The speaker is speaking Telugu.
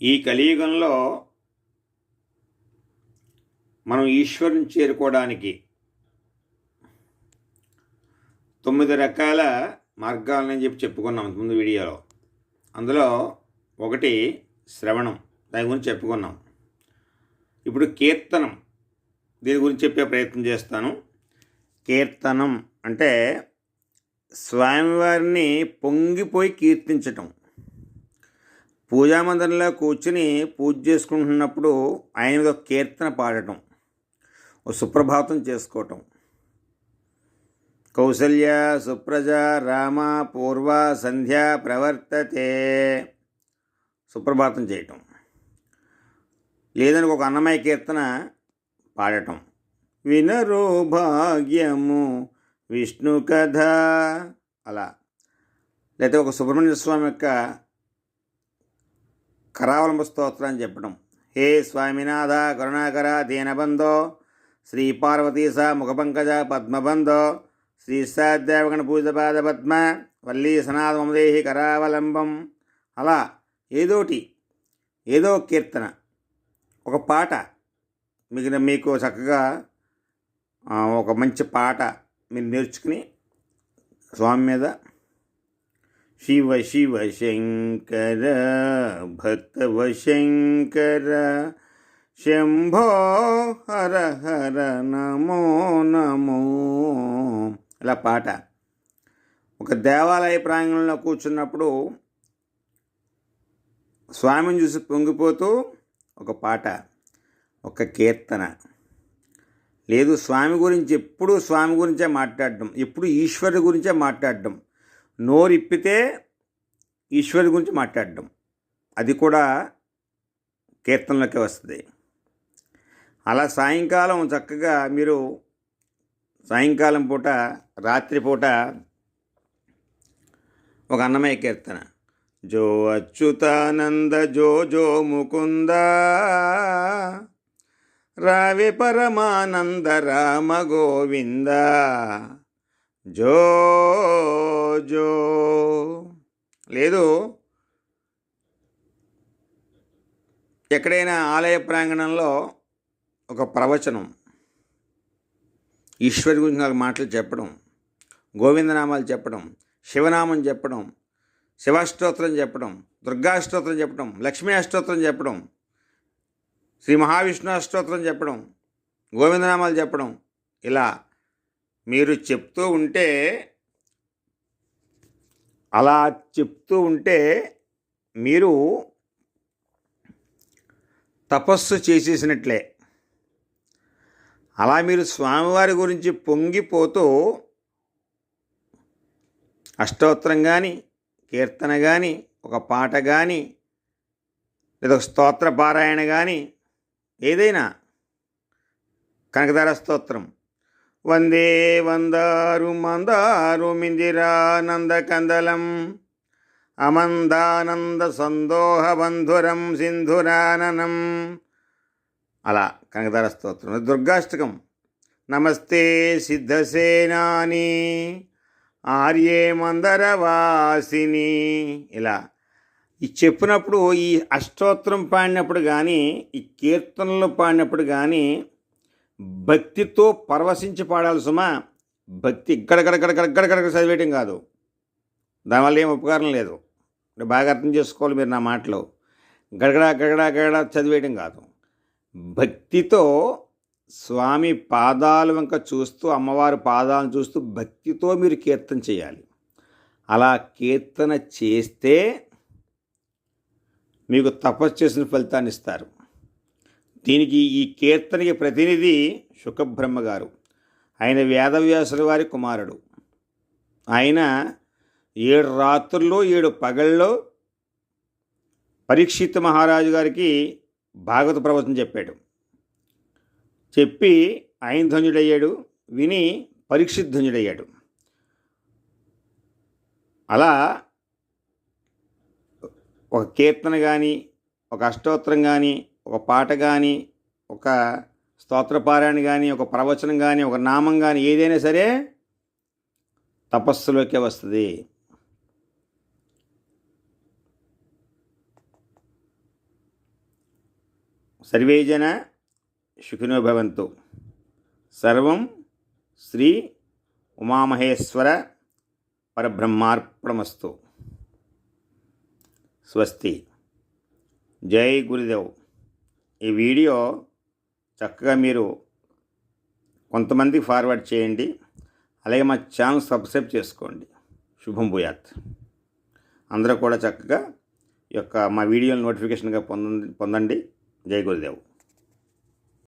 ఈ కలియుగంలో మనం ఈశ్వరుని చేరుకోవడానికి 9 రకాల మార్గాలని చెప్పుకున్నాం ముందు వీడియోలో. అందులో ఒకటి శ్రవణం, దాని గురించి చెప్పుకున్నాం. ఇప్పుడు కీర్తనం, దీని గురించి చెప్పే ప్రయత్నం చేస్తాను. కీర్తనం అంటే స్వామివారిని పొంగిపోయి కీర్తించటం. పూజామందిరంలో కూర్చుని పూజ చేసుకుంటున్నప్పుడు ఆయన మీద ఒక కీర్తన పాడటం, ఒక సుప్రభాతం చేసుకోవటం. కౌసల్య సుప్రజ రామ పూర్వ సంధ్య ప్రవర్తతే, సుప్రభాతం చేయటం. లేదని ఒక అన్నమయ్య కీర్తన పాడటం. వినరో భాగ్యము విష్ణు కథ, అలా. లేకపోతే ఒక సుబ్రహ్మణ్య స్వామి యొక్క కరావలంబ స్తోత్రాన్ని చెప్పడం. హే స్వామినాథ కరుణాకర దీనబంధో శ్రీ పార్వతీస ముఖపంకజ పద్మబంధో శ్రీ సాదేవగణ పూజపాద పద్మ వల్లీ సనాథ మమదేహి కరావలంబం. అలా ఏదో కీర్తన, ఒక పాట మీకు చక్కగా ఒక మంచి పాట మీరు నేర్చుకుని స్వామి మీద శివ శివ శంకర భక్తవ శంకర శంభో హర హర నమో నమో, ఇలా పాట. ఒక దేవాలయ ప్రాంగణంలో కూర్చున్నప్పుడు స్వామిని చూసి పొంగిపోతూ ఒక పాట, ఒక కీర్తన. లేదు స్వామి గురించి ఎప్పుడు స్వామి గురించే మాట్లాడడం, ఎప్పుడు ఈశ్వరుడి గురించే మాట్లాడడం, నోరిప్పితే ఈశ్వరుడి గురించి మాట్లాడడం, అది కూడా కీర్తనలోకి వస్తుంది. అలా సాయంకాలం చక్కగా మీరు సాయంకాలం పూట రాత్రిపూట ఒక అన్నమయ్య కీర్తన, జో అచ్యుతానంద జో జో ముకుంద రావే పరమానంద రామ గోవింద జో జో. లేదు ఎక్కడైనా ఆలయ ప్రాంగణంలో ఒక ప్రవచనం, ఈశ్వరి గురించి 4 మాటలు చెప్పడం, గోవిందనామాలు చెప్పడం, శివనామం చెప్పడం, శివాష్టోత్రం చెప్పడం, దుర్గాష్టోత్రం చెప్పడం, లక్ష్మీ అష్టోత్రం చెప్పడం, శ్రీ మహావిష్ణు అష్టోత్రం చెప్పడం, గోవిందనామాలు చెప్పడం. ఇలా మీరు అలా చెప్తూ ఉంటే మీరు తపస్సు చేసేసినట్లే. అలా మీరు స్వామివారి గురించి పొంగిపోతూ అష్టోత్తరం కానీ, కీర్తన కానీ, ఒక పాట కానీ, లేదా స్తోత్ర పారాయణ కానీ, ఏదైనా, కనకదార స్తోత్రం, వందే వందారు మందారు మిందిరానంద కందలం అమందానంద సందోహ బంధురం సింధురాననం, అలా కనకదార స్తోత్రం. దుర్గాష్టకం, నమస్తే సిద్ధసేనాని ఆర్యే మందరవాసిని. ఇలా ఈ చెప్పినప్పుడు, ఈ అష్టోత్తరం పాడినప్పుడు కానీ, ఈ కీర్తనలు పాడినప్పుడు కానీ భక్తితో పరవశించి పాడాలి సుమా. భక్తి గడగడగడగడగడగడ చదివేయటం కాదు, దానివల్ల ఏం ఉపకారం లేదు. అంటే బాగా అర్థం చేసుకోవాలి మీరు నా మాటలో. గడగడ గడగడ గడగడ చదివేయటం కాదు, భక్తితో స్వామి పాదాల వెంక చూస్తూ, అమ్మవారి పాదాలను చూస్తూ భక్తితో మీరు కీర్తన చేయాలి. అలా కీర్తన చేస్తే మీకు తపస్సు చేసిన ఫలితాన్ని ఇస్తారు. దీనికి ఈ కీర్తనకి ప్రతినిధి శుకబ్రహ్మ గారు. ఆయన వేదవ్యాసుల వారి కుమారుడు. ఆయన 7 రాత్రుల్లో 7 పగళ్ళలో పరీక్షిత్ మహారాజు గారికి భాగవత ప్రవచనం చెప్పాడు. చెప్పి ఆయన ధన్యుడయ్యాడు, విని పరీక్షిత్ ధన్యుడయ్యాడు. అలా ఒక కీర్తన కానీ, ఒక అష్టోత్తరం కానీ, ఒక పాట కానీ, ఒక స్తోత్రపారాయణ కానీ, ఒక ప్రవచనం కానీ, ఒక నామం కానీ, ఏదైనా సరే తపస్సులోకే వస్తుంది. సర్వే జన సుఖినో భవంతు. సర్వం శ్రీ ఉమామహేశ్వర పరబ్రహ్మార్పణమస్తు. స్వస్తి. జై గురుదేవ్. ఈ వీడియో చక్కగా మీరు కొంతమందికి ఫార్వర్డ్ చేయండి. అలాగే మా ఛానల్ సబ్స్క్రైబ్ చేసుకోండి. శుభం భూయాత్. అందరూ కూడా చక్కగా ఈ యొక్క మా వీడియోని నోటిఫికేషన్గా పొందండి. జై గురుదేవ్.